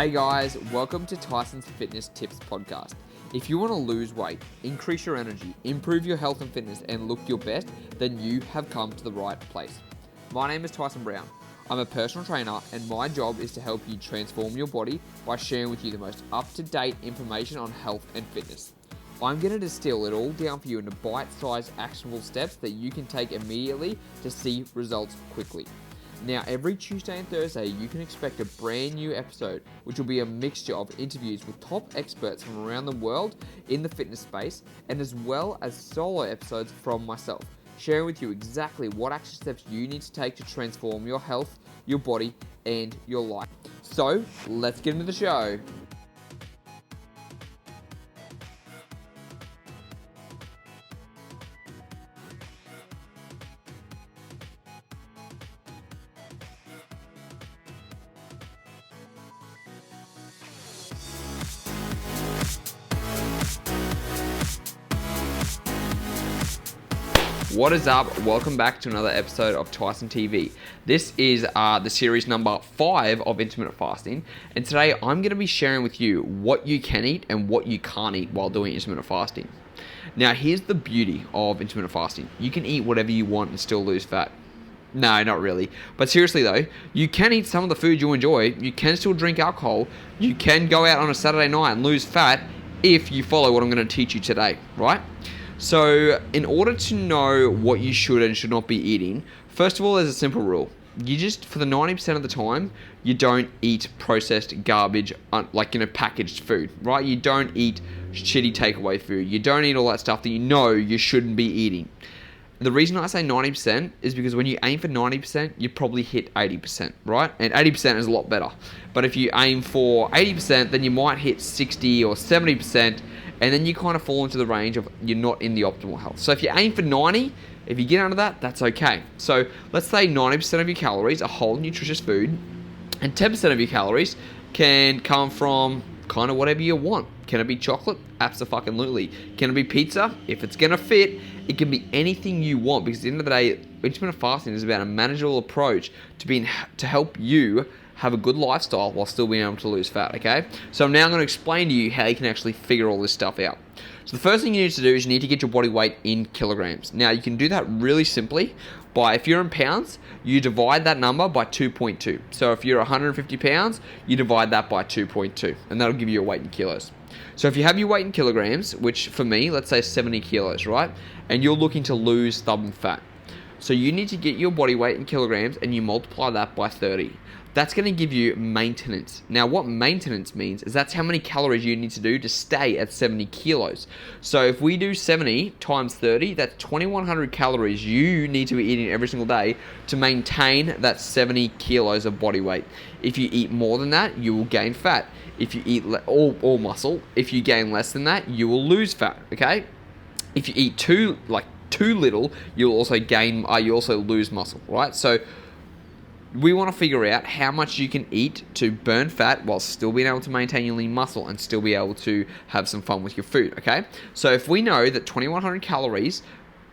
Hey guys, welcome to Tyson's Fitness Tips podcast. If you want to lose weight, increase your energy, improve your health and fitness, and look your best, then you have come to the right place. My name is Tyson Brown. I'm a personal trainer, and my job is to help you transform your body by sharing with you the most up-to-date information on health and fitness. I'm going to distill it all down for you into bite-sized actionable steps that you can take immediately to see results quickly. Now, every Tuesday and Thursday, you can expect a brand new episode, which will be a mixture of interviews with top experts from around the world in the fitness space, and as well as solo episodes from myself, sharing with you exactly what action steps you need to take to transform your health, your body, and your life. So, let's get into the show. What is up? Welcome back to another episode of Tyson TV. This is the series number 5 of intermittent fasting, and today I'm going to be sharing with you what you can eat and what you can't eat while doing intermittent fasting. Now, here's the beauty of intermittent fasting. You can eat whatever you want and still lose fat. No, not really. But seriously though, you can eat some of the food you enjoy, you can still drink alcohol, you can go out on a Saturday night and lose fat if you follow what I'm going to teach you today, right? So, in order to know what you should and should not be eating, first of all, there's a simple rule. You just, for the 90% of the time, you don't eat processed garbage, packaged food, right? You don't eat shitty takeaway food. You don't eat all that stuff that you know you shouldn't be eating. And the reason I say 90% is because when you aim for 90%, you probably hit 80%, right? And 80% is a lot better. But if you aim for 80%, then you might hit 60 or 70%, and then you kind of fall into the range of you're not in the optimal health. So if you aim for 90, if you get under that, that's okay. So let's say 90% of your calories are whole nutritious food, and 10% of your calories can come from kind of whatever you want. Can it be chocolate? Absolutely. Can it be pizza? If it's going to fit, it can be anything you want, because at the end of the day, intermittent fasting is about a manageable approach to help you have a good lifestyle while still being able to lose fat, okay? So I'm now going to explain to you how you can actually figure all this stuff out. So the first thing you need to do is you need to get your body weight in kilograms. Now, you can do that really simply by, if you're in pounds, you divide that number by 2.2. So if you're 150 pounds, you divide that by 2.2, and that'll give you your weight in kilos. So if you have your weight in kilograms, which for me, let's say 70 kilos, right? And you're looking to lose stubborn fat. So you need to get your body weight in kilograms and you multiply that by 30. That's going to give you maintenance. Now, what maintenance means is that's how many calories you need to do to stay at 70 kilos. So if we do 70 times 30, that's 2,100 calories you need to be eating every single day to maintain that 70 kilos of body weight. If you eat more than that, you will gain fat. If you eat all muscle, if you gain less than that, you will lose fat, okay? If you eat too little, you'll also lose muscle, right? So we want to figure out how much you can eat to burn fat while still being able to maintain your lean muscle and still be able to have some fun with your food, okay? So if we know that 2,100 calories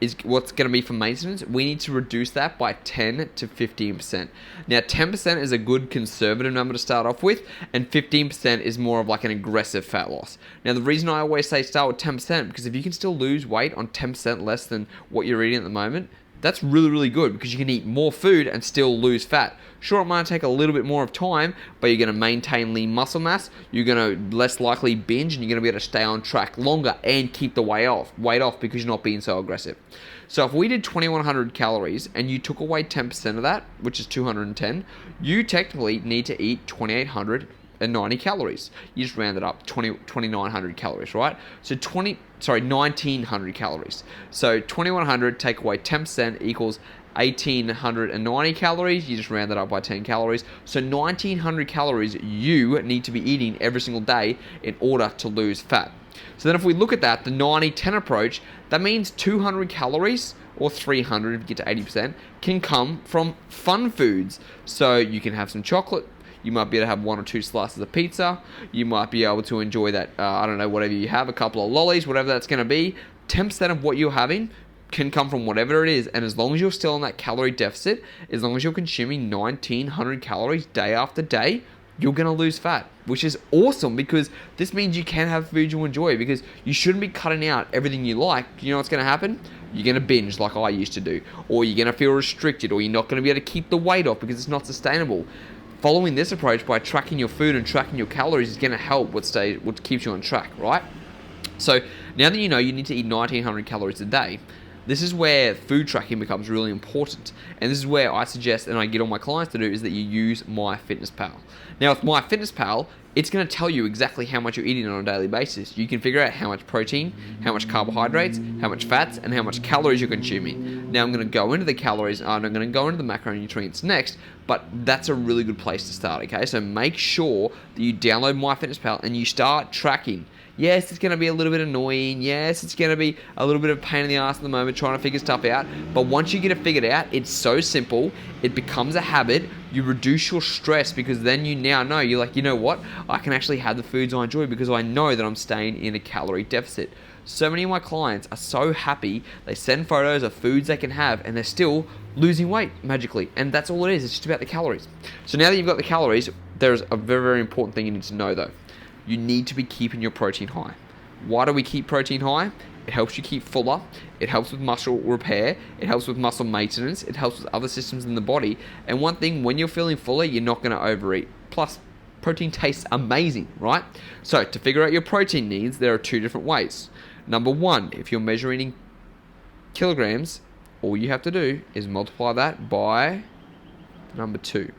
is what's going to be for maintenance, we need to reduce that by 10 to 15%. Now, 10% is a good conservative number to start off with, and 15% is more of like an aggressive fat loss. Now, the reason I always say start with 10%, because if you can still lose weight on 10% less than what you're eating at the moment, that's really, really good, because you can eat more food and still lose fat. Sure, it might take a little bit more of time, but you're going to maintain lean muscle mass, you're going to less likely binge, and you're going to be able to stay on track longer and keep the weight off because you're not being so aggressive. So if we did 2,100 calories and you took away 10% of that, which is 210, you technically need to eat 2,890 calories. You just round it up, 2,900 calories, right? So 1,900 calories. So 2,100 take away 10% equals 1,890 calories. You just round that up by 10 calories. So 1,900 calories you need to be eating every single day in order to lose fat. So then if we look at that, the 90-10 approach, that means 200 calories, or 300 if you get to 80%, can come from fun foods. So you can have some chocolate, you might be able to have 1 or 2 slices of pizza, you might be able to enjoy that, whatever you have, a couple of lollies, whatever that's going to be. 10% of what you're having can come from whatever it is, and as long as you're still in that calorie deficit, as long as you're consuming 1,900 calories day after day, you're going to lose fat, which is awesome because this means you can have food you enjoy, because you shouldn't be cutting out everything you like. You know what's going to happen? You're going to binge like I used to do, or you're going to feel restricted, or you're not going to be able to keep the weight off because it's not sustainable. Following this approach by tracking your food and tracking your calories is going to help what keeps you on track, right? So now that you know you need to eat 1900 calories a day, this is where food tracking becomes really important. And this is where I suggest, and I get all my clients to do, is that you use MyFitnessPal. Now with MyFitnessPal, it's going to tell you exactly how much you're eating on a daily basis. You can figure out how much protein, how much carbohydrates, how much fats, and how much calories you're consuming. Now I'm going to go into the calories, and I'm going to go into the macronutrients next, but that's a really good place to start, okay? So make sure that you download MyFitnessPal and you start tracking. Yes, it's going to be a little bit annoying. Yes, it's going to be a little bit of a pain in the ass at the moment trying to figure stuff out. But once you get it figured out, it's so simple. It becomes a habit. You reduce your stress because then you now know, you're like, you know what? I can actually have the foods I enjoy because I know that I'm staying in a calorie deficit. So many of my clients are so happy. They send photos of foods they can have and they're still losing weight magically. And that's all it is. It's just about the calories. So now that you've got the calories, there's a very, very important thing you need to know though. You need to be keeping your protein high. Why do we keep protein high? It helps you keep fuller. It helps with muscle repair. It helps with muscle maintenance. It helps with other systems in the body. And one thing, when you're feeling fuller, you're not going to overeat. Plus, protein tastes amazing, right? So to figure out your protein needs, there are two different ways. Number one, if you're measuring in kilograms, all you have to do is multiply that by number 2.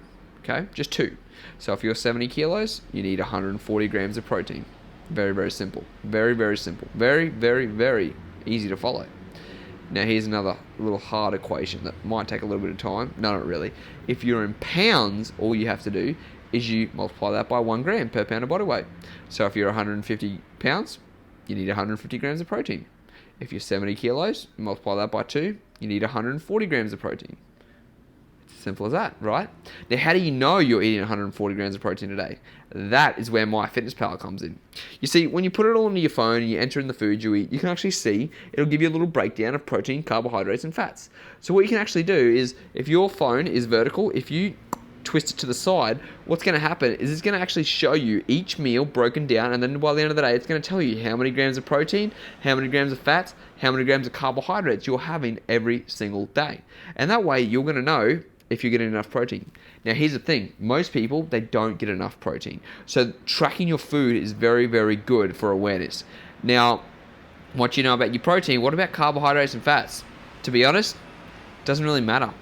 Okay, just 2. So if you're 70 kilos, you need 140 grams of protein. Very, very simple. Very, very simple. Very, very, very easy to follow. Now here's another little hard equation that might take a little bit of time. No, not really. If you're in pounds, all you have to do is you multiply that by 1 gram per pound of body weight. So if you're 150 pounds, you need 150 grams of protein. If you're 70 kilos, you multiply that by 2, you need 140 grams of protein. Simple as that, right? Now, how do you know you're eating 140 grams of protein a day? That is where MyFitnessPal comes in. You see, when you put it all into your phone and you enter in the foods you eat, you can actually see, it'll give you a little breakdown of protein, carbohydrates, and fats. So what you can actually do is, if your phone is vertical, if you twist it to the side, what's going to happen is it's going to actually show you each meal broken down, and then by the end of the day, it's going to tell you how many grams of protein, how many grams of fats, how many grams of carbohydrates you're having every single day. And that way, you're going to know if you're getting enough protein. Now here's the thing, most people, they don't get enough protein. So tracking your food is very, very good for awareness. Now, what you know about your protein, what about carbohydrates and fats? To be honest, it doesn't really matter.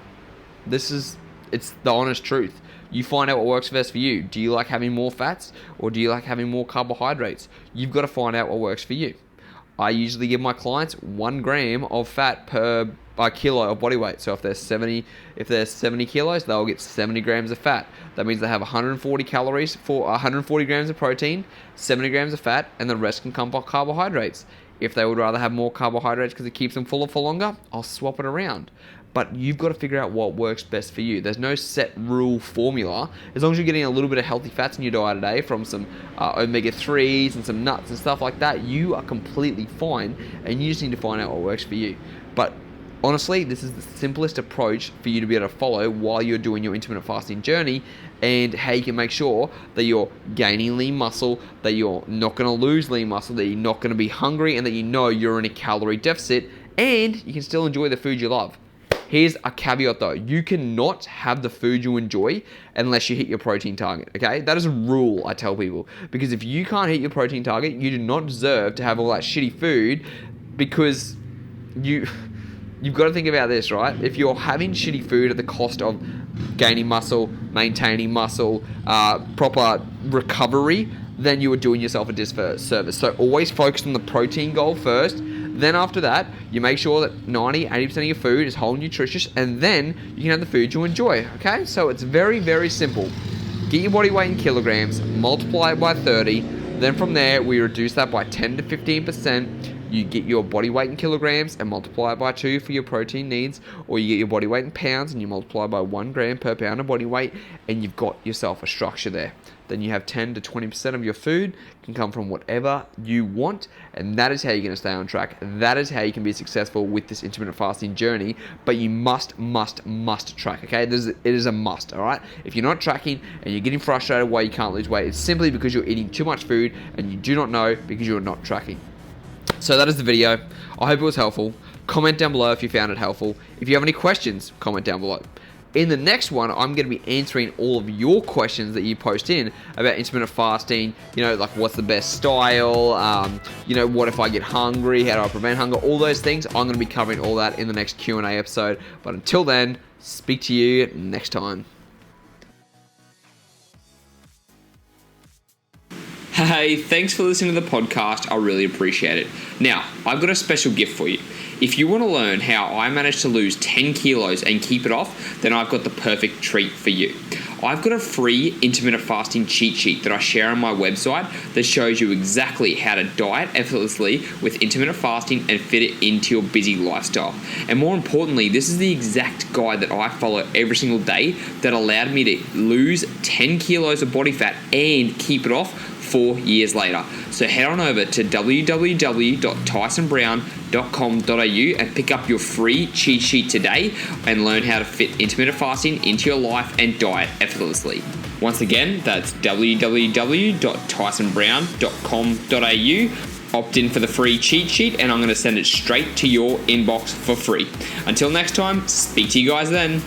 It's the honest truth. You find out what works best for you. Do you like having more fats or do you like having more carbohydrates? You've got to find out what works for you. I usually give my clients 1 gram of fat per kilo of body weight. So if they're 70 kilos, they'll get 70 grams of fat. That means they have 140 calories for 140 grams of protein, 70 grams of fat, and the rest can come from carbohydrates. If they would rather have more carbohydrates because it keeps them fuller for longer, I'll swap it around. But you've got to figure out what works best for you. There's no set rule formula. As long as you're getting a little bit of healthy fats in your diet a day from some omega-3s and some nuts and stuff like that, you are completely fine, and you just need to find out what works for you. But honestly, this is the simplest approach for you to be able to follow while you're doing your intermittent fasting journey, and how you can make sure that you're gaining lean muscle, that you're not going to lose lean muscle, that you're not going to be hungry, and that you know you're in a calorie deficit, and you can still enjoy the food you love. Here's a caveat though, you cannot have the food you enjoy unless you hit your protein target, okay? That is a rule I tell people, because if you can't hit your protein target, you do not deserve to have all that shitty food, because you've got to think about this, right? If you're having shitty food at the cost of gaining muscle, maintaining muscle, proper recovery, then you are doing yourself a disservice. So always focus on the protein goal first. Then after that, you make sure that 90-80% of your food is whole and nutritious, and then you can have the food you enjoy, okay? So it's very, very simple. Get your body weight in kilograms, multiply it by 30, then from there, we reduce that by 10 to 15%, you get your body weight in kilograms and multiply it by 2 for your protein needs, or you get your body weight in pounds and you multiply by 1 gram per pound of body weight, and you've got yourself a structure there. Then you have 10 to 20% of your food can come from whatever you want, and that is how you're going to stay on track. That is how you can be successful with this intermittent fasting journey, but you must track, okay? It is a must, all right? If you're not tracking and you're getting frustrated why you can't lose weight, it's simply because you're eating too much food and you do not know because you're not tracking. So that is the video. I hope it was helpful. Comment down below if you found it helpful. If you have any questions, comment down below. In the next one, I'm going to be answering all of your questions that you post in about intermittent fasting, like what's the best style, what if I get hungry, how do I prevent hunger, all those things. I'm going to be covering all that in the next Q&A episode. But until then, speak to you next time. Hey, thanks for listening to the podcast. I really appreciate it. Now, I've got a special gift for you. If you want to learn how I managed to lose 10 kilos and keep it off, then I've got the perfect treat for you. I've got a free intermittent fasting cheat sheet that I share on my website that shows you exactly how to diet effortlessly with intermittent fasting and fit it into your busy lifestyle. And more importantly, this is the exact guide that I follow every single day that allowed me to lose 10 kilos of body fat and keep it off 4 years later. So head on over to www.tysonbrown.com.au and pick up your free cheat sheet today and learn how to fit intermittent fasting into your life and diet effortlessly. Once again, that's www.tysonbrown.com.au. Opt in for the free cheat sheet and I'm going to send it straight to your inbox for free. Until next time, speak to you guys then.